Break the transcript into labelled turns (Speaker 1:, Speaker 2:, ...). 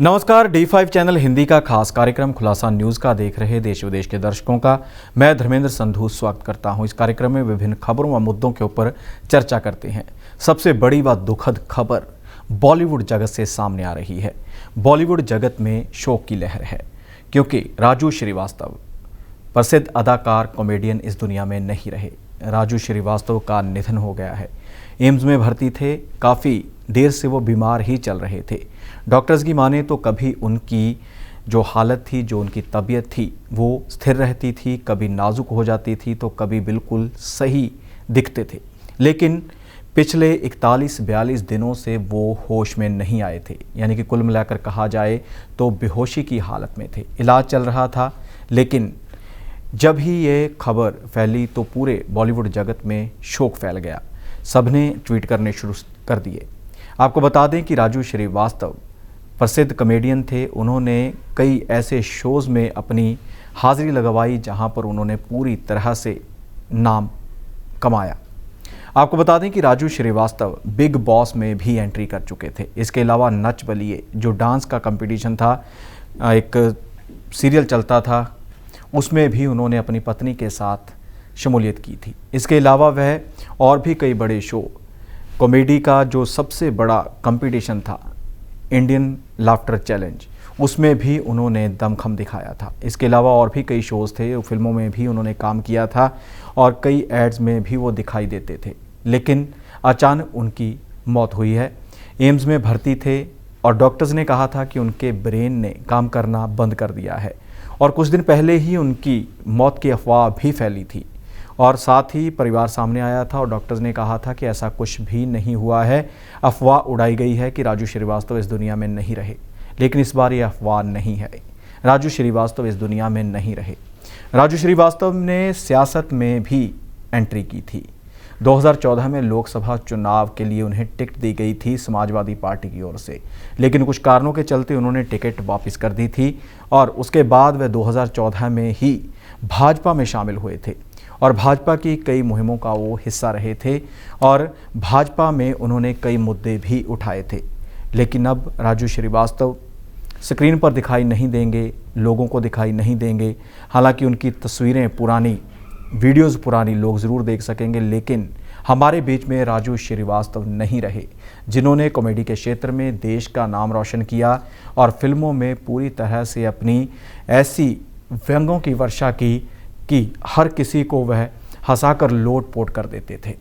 Speaker 1: नमस्कार, D5 channel Hindi का खास कार्यक्रम खुलासा न्यूज़ का देख रहे देश विदेश के दर्शकों का मैं धर्मेंद्र संधू स्वागत करता हूं। इस कार्यक्रम में विभिन्न खबरों व मुद्दों के ऊपर चर्चा करते हैं। सबसे बड़ी व दुखद खबर बॉलीवुड जगत से सामने आ रही है। बॉलीवुड जगत में शोक की लहर है क्योंकि राजू श्रीवास्तव प्रसिद्ध अदाकार कॉमेडियन इस दुनिया में नहीं रहे। राजू श्रीवास्तव का निधन हो गया है। एम्स में भर्ती थे, काफ़ी देर से वो बीमार ही चल रहे थे। डॉक्टर्स की माने तो कभी उनकी जो हालत थी, जो उनकी तबीयत थी, वो स्थिर रहती थी, कभी नाजुक हो जाती थी तो कभी बिल्कुल सही दिखते थे। लेकिन पिछले 41-42 दिनों से वो होश में नहीं आए थे, यानी कि कुल मिलाकर कहा जाए तो बेहोशी की हालत में थे। इलाज चल रहा था, लेकिन जब ही ये खबर फैली तो पूरे बॉलीवुड जगत में शोक फैल गया। सबने ट्वीट करने शुरू कर दिए। आपको बता दें कि राजू श्रीवास्तव प्रसिद्ध कॉमेडियन थे। उन्होंने कई ऐसे शोज़ में अपनी हाज़िरी लगवाई जहां पर उन्होंने पूरी तरह से नाम कमाया। आपको बता दें कि राजू श्रीवास्तव बिग बॉस में भी एंट्री कर चुके थे। इसके अलावा नच बलिए जो डांस का कंपटीशन था, एक सीरियल चलता था, उसमें भी उन्होंने अपनी पत्नी के साथ शमूलियत की थी। इसके अलावा वह और भी कई बड़े शो, कॉमेडी का जो सबसे बड़ा कंपटीशन था इंडियन लाफ्टर चैलेंज, उसमें भी उन्होंने दमखम दिखाया था। इसके अलावा और भी कई शोज़ थे, फिल्मों में भी उन्होंने काम किया था और कई एड्स में भी वो दिखाई देते थे। लेकिन अचानक उनकी मौत हुई है। एम्स में भर्ती थे और डॉक्टर्स ने कहा था कि उनके ब्रेन ने काम करना बंद कर दिया है और कुछ दिन पहले ही उनकी मौत की अफवाह भी फैली थी और साथ ही परिवार सामने आया था और डॉक्टर्स ने कहा था कि ऐसा कुछ भी नहीं हुआ है। अफवाह उड़ाई गई है कि राजू श्रीवास्तव इस दुनिया में नहीं रहे, लेकिन इस बार ये अफवाह नहीं है। राजू श्रीवास्तव इस दुनिया में नहीं रहे। राजू श्रीवास्तव ने सियासत में भी एंट्री की थी। 2014 में लोकसभा चुनाव के लिए उन्हें टिकट दी गई थी समाजवादी पार्टी की ओर से, लेकिन कुछ कारणों के चलते उन्होंने टिकट वापस कर दी थी और उसके बाद वह 2014 में ही भाजपा में शामिल हुए थे और भाजपा की कई मुहिमों का वो हिस्सा रहे थे और भाजपा में उन्होंने कई मुद्दे भी उठाए थे। लेकिन अब राजू श्रीवास्तव स्क्रीन पर दिखाई नहीं देंगे, लोगों को दिखाई नहीं देंगे। हालांकि उनकी तस्वीरें पुरानी, वीडियोज़ पुरानी लोग ज़रूर देख सकेंगे, लेकिन हमारे बीच में राजू श्रीवास्तव नहीं रहे, जिन्होंने कॉमेडी के क्षेत्र में देश का नाम रोशन किया और फिल्मों में पूरी तरह से अपनी ऐसी व्यंग्यों की वर्षा की कि हर किसी को वह हंसाकर लोट पोट कर देते थे।